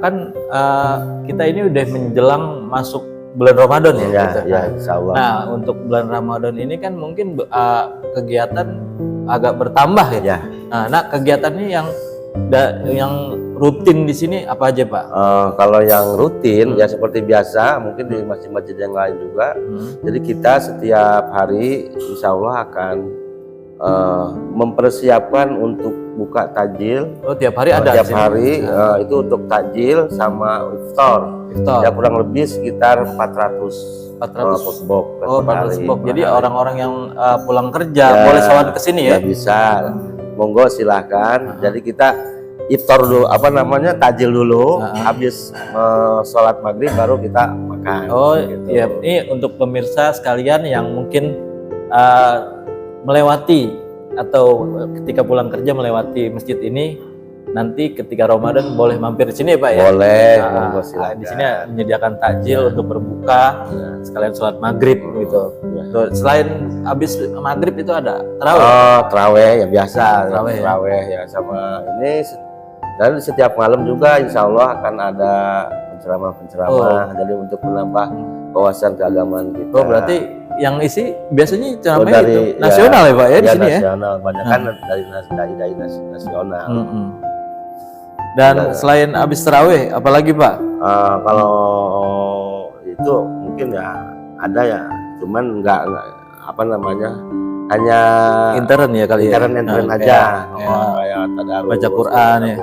kan kita ini udah menjelang masuk bulan Ramadan ya. Ya, gitu. ya, insya Allah. Nah, untuk bulan Ramadan ini kan mungkin kegiatan agak bertambah ya. Ya. Nah, kegiatannya yang rutin di sini apa aja, Pak? Kalau yang rutin ya seperti biasa, mungkin di masjid-masjid yang lain juga. Jadi kita setiap hari insya Allah akan mempersiapkan untuk buka takjil. Oh, tiap hari ada. Tiap hari itu untuk takjil sama iftar. Ya kurang lebih sekitar 400 box. Oh, 400 box. Jadi orang-orang yang pulang kerja boleh sholat ke sini ya? Bisa. Monggo silahkan. Jadi kita iftar dulu, takjil dulu. Habis sholat maghrib baru kita makan. Oh gitu. iya, ini untuk pemirsa sekalian yang mungkin melewati atau ketika pulang kerja melewati masjid ini, nanti ketika Ramadan boleh mampir di sini ya Pak ya? Boleh. Di sini menyediakan takjil untuk berbuka, sekalian sholat maghrib gitu. Selain habis maghrib itu ada tarawih? Tarawih ya biasa. Tarawih ya sama ini. Dan setiap malam juga insya Allah akan ada penceramah-penceramah. Jadi untuk menambah wawasan keagamaan kita. Oh berarti yang isi biasanya ceramahnya dari, itu nasional ya Pak ya di sini ya? Nasional, banyak kan dari nasional. Dan selain habis tarawih, apalagi Pak? Kalau itu mungkin ya ada ya, cuman nggak hanya intern ya kali intern aja. Kayak tadarus, baca Quran ya.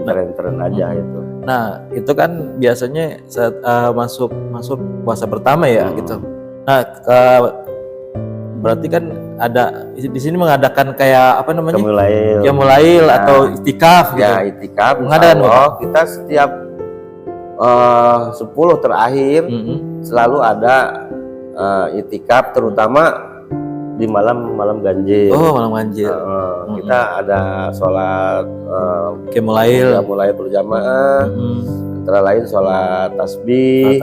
Intern aja itu. Nah itu kan biasanya saat masuk puasa pertama ya gitu. Nah berarti kan ada di sini mengadakan kayak apa namanya? Qiyamulail atau itikaf gitu. Ya itikaf. Mengadakan kita setiap 10 terakhir selalu ada itikaf, terutama di malam ganjil. Oh malam ganjil. Kita ada sholat Qiyamulail berjamaah. Antara lain sholat tasbih,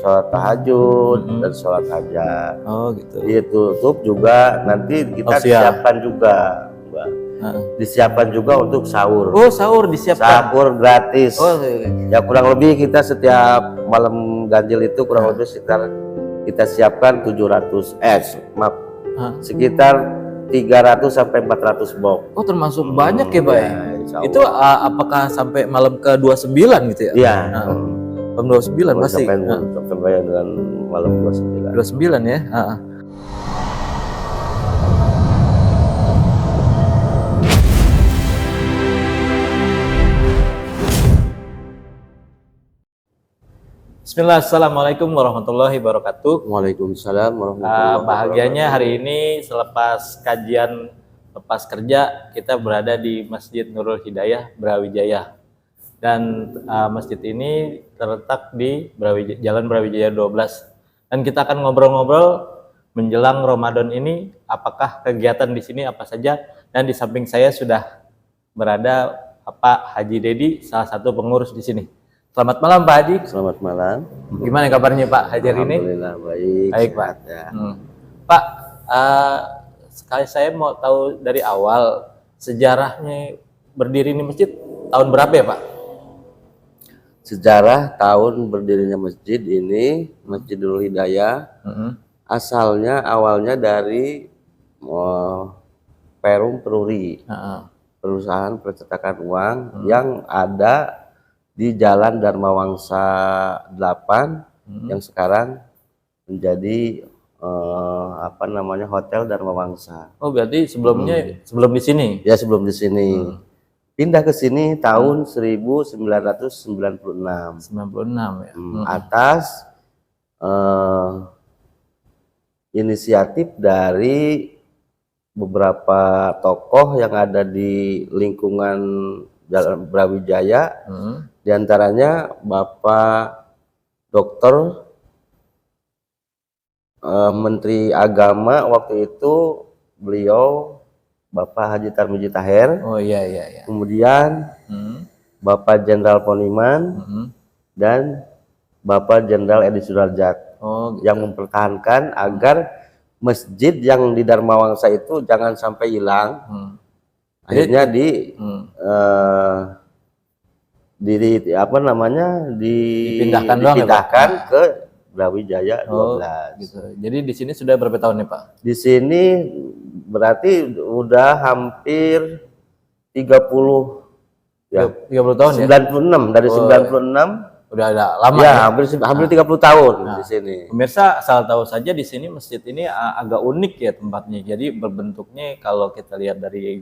sholat tahajud, dan sholat hajat. Oh gitu. Ditutup juga nanti kita siapkan juga, Mbak. Disiapkan juga untuk sahur. Oh sahur disiapkan. Sahur gratis. Oh ya kurang lebih kita setiap malam ganjil itu kurang lebih sekitar kita siapkan sekitar 300 sampai 400 box. Oh termasuk banyak ya Pak ya? Itu apakah sampai malam ke 29 gitu ya? Iya. Malam 29 pasti. Sampai dengan malam 29. 29 ya? Bismillah, assalamualaikum warahmatullahi wabarakatuh. Waalaikumsalam warahmatullahi wabarakatuh. Bahagianya hari ini selepas kajian lepas kerja kita berada di Masjid Nurul Hidayah Brawijaya, dan masjid ini terletak di Jalan Brawijaya 12, dan kita akan ngobrol-ngobrol menjelang Ramadan ini apakah kegiatan di sini apa saja, dan di samping saya sudah berada Pak Haji Dedi, salah satu pengurus di sini. Selamat malam Pak Haji. Selamat malam. Gimana kabarnya Pak Haji hari ini? Alhamdulillah baik. Baik Pak. Ya. Pak, sekali saya mau tahu dari awal sejarahnya berdiri ini masjid tahun berapa ya Pak? Sejarah tahun berdirinya masjid ini, Masjidul Hidayah, awalnya dari Perum Peruri, perusahaan percetakan uang yang ada di Jalan Dharma Wangsa 8 yang sekarang menjadi Hotel Dharma Wangsa. Oh berarti sebelum di sini? Ya sebelum di sini. Pindah ke sini tahun 1996. 96 ya. Atas inisiatif dari beberapa tokoh yang ada di lingkungan Jalan Brawijaya. Di antaranya Bapak Dokter Menteri Agama waktu itu, beliau Bapak Haji Tarmizi Taher. Oh iya. Kemudian Bapak Jenderal Poniman dan Bapak Jenderal Edi Sudrajat yang mempertahankan agar masjid yang di Dharma Wangsa itu jangan sampai hilang. Akhirnya apa namanya dipindahkan ke Brawijaya 12. Gitu. Jadi di sini sudah berapa tahun nih Pak? Di sini berarti udah hampir 30 ya. 30 tahun 96 ya? Dari 96 udah ada lama ya, hampir 30 tahun di sini. Pemirsa asal tahu saja di sini masjid ini agak unik ya tempatnya. Jadi berbentuknya kalau kita lihat dari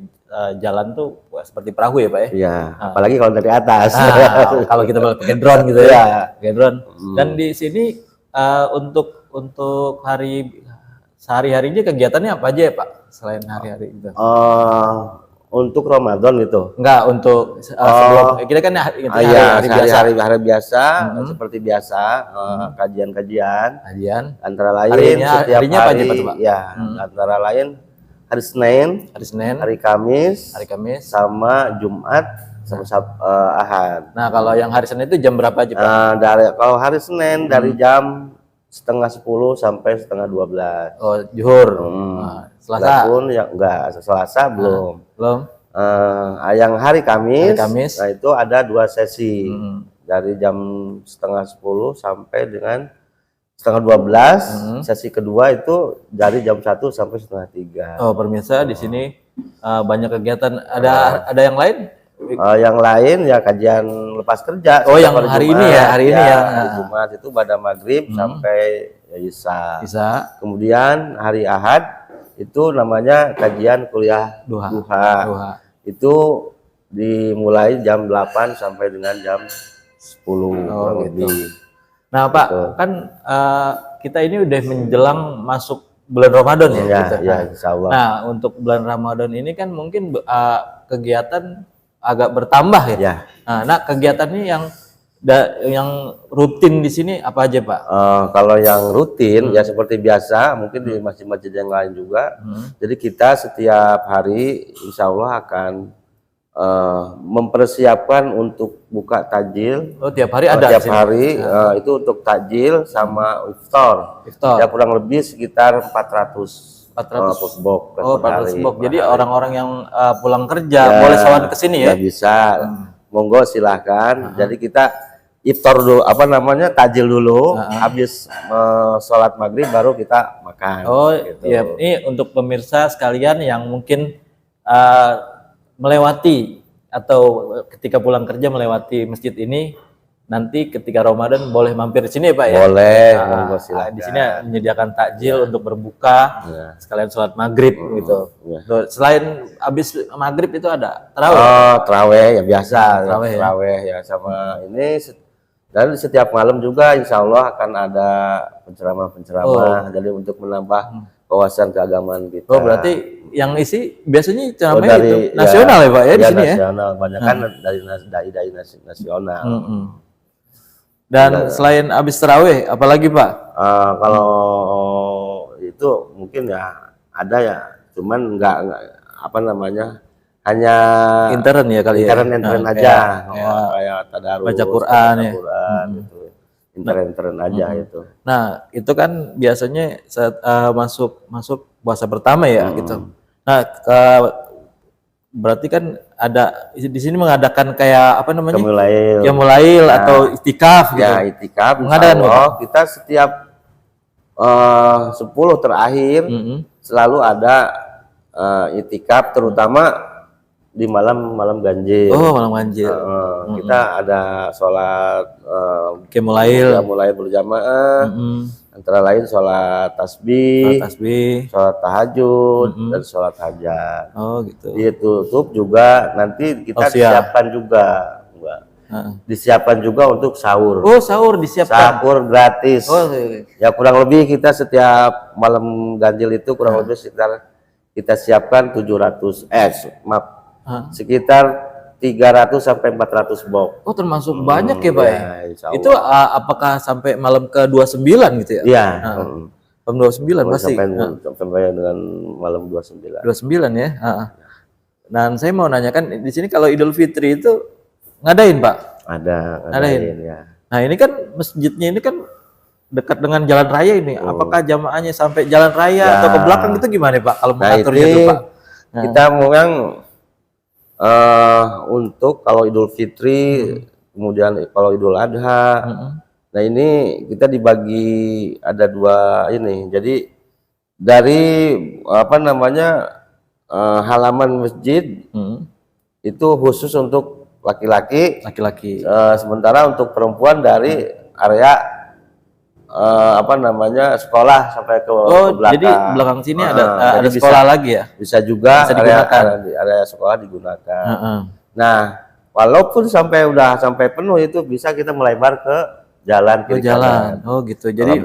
jalan tuh seperti perahu ya Pak ya. Iya, apalagi kalau dari atas. Kalau kita pakai drone gitu ya. Pakai drone. Dan di sini untuk hari sehari-harinya kegiatannya apa aja ya Pak selain hari-hari itu? Untuk Ramadan gitu. Enggak, untuk sebelum kita kan hari biasa seperti biasa, kajian antara lain setiap hari ya, antara lain hari Senin, hari Kamis, sama Jumat, sama Ahad. Nah, kalau yang hari Senin itu jam berapa aja Pak? Kalau hari Senin dari jam 9:30 sampai 11:30. Oh, zuhur. Selasa pun ya enggak, Selasa belum. Yang hari Kamis, nah itu ada 2 sesi dari jam 9:30 sampai dengan 11:30. Sesi kedua itu dari jam 1 sampai 2:30. Oh, pemirsa di sini banyak kegiatan. Ada yang lain? Yang lain ya kajian lepas kerja. Oh, yang hari ini ya, hari ini ya. Hari Jumat itu pada maghrib sampai Isya. Kemudian hari Ahad itu namanya kajian kuliah duha. Itu dimulai jam 8 sampai dengan jam 10 lebih. Nah Pak, kan kita ini udah menjelang masuk bulan Ramadan ya. Ya, insya Allah. Nah, untuk bulan Ramadan ini kan mungkin kegiatan agak bertambah ya. Nah, kegiatannya yang rutin di sini apa aja Pak? Kalau yang rutin ya seperti biasa, mungkin di masjid-masjid yang lain juga. Jadi kita setiap hari insya Allah akan mempersiapkan untuk buka takjil. Oh, tiap hari ada? Tiap hari itu untuk takjil sama iftar. Ya kurang lebih sekitar 400 box. Oh, 400 box. Jadi orang-orang yang pulang kerja boleh sholat ke sini ya? Bisa. Monggo silahkan. Jadi kita iftar dulu, takjil dulu, habis sholat maghrib baru kita makan. Oh gitu. Iya, ini untuk pemirsa sekalian yang mungkin melewati atau ketika pulang kerja melewati masjid ini, nanti ketika Ramadan boleh mampir di sini ya Pak ya? Boleh, di sini menyediakan takjil untuk berbuka, sekalian sholat maghrib gitu. Selain habis maghrib itu ada tarawih? Tarawih ya biasa, tarawih ya sama ini. Dan setiap malam juga insya Allah akan ada penceramah-penceramah, jadi untuk menambah wawasan keagamaan kita. Oh, berarti yang isi biasanya ceramahnya itu nasional ya Pak ya di sini ya? Nasional, banyak kan dari dai-dai nasional. Dan selain habis tarawih, apalagi Pak? Kalau itu mungkin ya ada ya, cuman enggak hanya intern ya kali intern aja, kayak tadarus, baca Quran ya, gitu. Intern aja itu. Nah itu kan biasanya saat masuk puasa pertama ya gitu. Nah berarti kan ada di sini mengadakan kayak apa namanya? Qiyamulail atau itikaf gitu. Ya itikaf. Mengadakan kita setiap 10 terakhir selalu ada itikaf, terutama di malam ganjil. Oh, malam ganjil. Kita ada sholat Qiyamulail berjamaah, antara lain sholat tasbih, sholat tahajud, dan sholat hajat. Oh gitu. Ditutup juga nanti kita siapkan juga, disiapkan juga untuk sahur. Oh, sahur disiapkan. Sahur gratis. Oh, ya kurang lebih kita setiap malam ganjil itu kurang lebih kita siapkan sekitar 300 sampai 400 box. Oh, termasuk banyak ya, Pak ya? Itu apakah sampai malam ke 29 gitu ya? Iya. Malam 29 pasti. Sampai dengan malam 29. 29 ya. Dan saya mau nanyakan di sini kalau Idul Fitri itu ngadain, Pak? Ngadain ya. Nah, ini kan masjidnya ini kan dekat dengan jalan raya ini. Apakah jamaahnya sampai jalan raya atau ke belakang itu gimana, Pak? Kalau mengaturnya itu, Pak? Kita memang untuk kalau Idul Fitri kemudian kalau Idul Adha. Nah ini kita dibagi ada 2 ini. Jadi dari apa namanya halaman masjid itu khusus untuk laki-laki. Sementara untuk perempuan dari area apa namanya sekolah sampai ke belakang. Jadi belakang sini ada jadi sekolah lagi ya? Bisa juga Bisa digunakan. area sekolah digunakan. Nah, walaupun sampai penuh itu bisa kita melebar ke jalan kiri kanan. Oh gitu. Jadi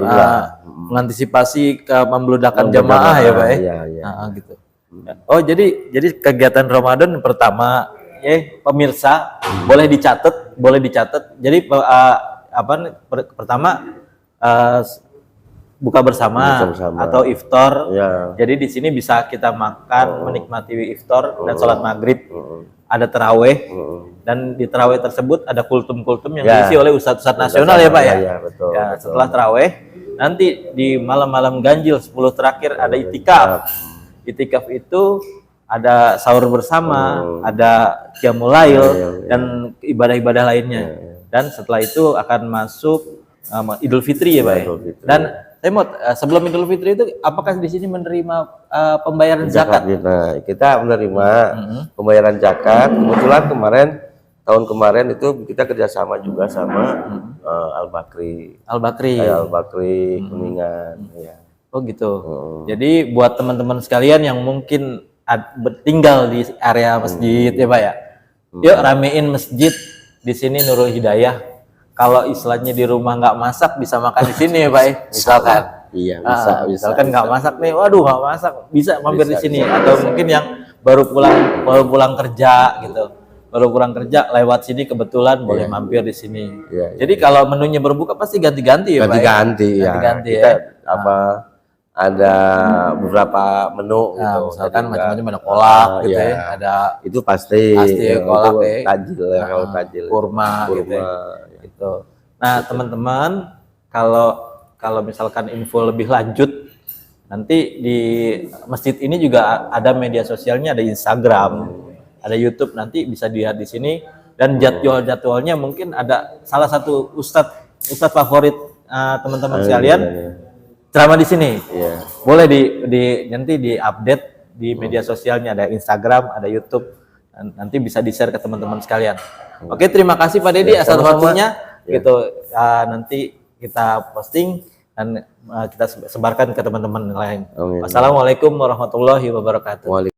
mengantisipasi ke membludakan jamaah ya, Pak ya? Iya. Gitu. Oh, jadi kegiatan Ramadan pertama pemirsa boleh dicatat. Jadi pertama buka bersama atau iftar. Jadi di sini bisa kita makan, menikmati iftar dan sholat maghrib. Ada terawih dan di terawih tersebut ada kultum-kultum yang diisi oleh ustadz-ustadz nasional ya Pak ya. Betul. Setelah terawih nanti di malam-malam ganjil 10 terakhir ada itikaf. Itikaf itu ada sahur bersama, ada qiyamul lail dan ibadah-ibadah lainnya. Dan setelah itu akan masuk Idul Fitri ya Pak ya. Dan saya mau sebelum Idul Fitri itu apakah di sini menerima pembayaran zakat? Nah, kita menerima pembayaran zakat. Kebetulan tahun kemarin itu kita kerjasama juga sama Al-Bakri Kuningan. Ya. Oh gitu. Jadi buat teman-teman sekalian yang mungkin tinggal di area masjid ya Pak ya, yuk ramein masjid di sini Nurul Hidayah. Kalau istilahnya di rumah nggak masak bisa makan di sini ya Pak ya, misalkan. Iya bisa. Misalkan nggak masak nih, waduh nggak masak, bisa mampir di sini. Atau mungkin yang baru pulang kerja gitu, baru pulang kerja lewat sini kebetulan boleh mampir di sini. Jadi kalau menunya berbuka pasti ganti-ganti ya Pak. Ganti-ganti ya. Ada beberapa menu gitu. Misalkan macam-macam ada kolak gitu ya. Ada itu pasti kolak tajil ya, kalau tajil kurma gitu. Nah teman-teman kalau misalkan info lebih lanjut nanti di masjid ini juga ada media sosialnya, ada Instagram, ada YouTube, nanti bisa dilihat di sini. Dan jadwalnya mungkin ada salah satu ustadz favorit teman-teman sekalian ceramah di sini. Boleh nanti diupdate di media sosialnya, ada Instagram, ada YouTube, nanti bisa di-share ke teman-teman sekalian. Oke, terima kasih Pak Dedi atas waktunya. Gitu nanti kita posting dan kita sebarkan ke teman-teman lain. Wassalamualaikum warahmatullahi wabarakatuh.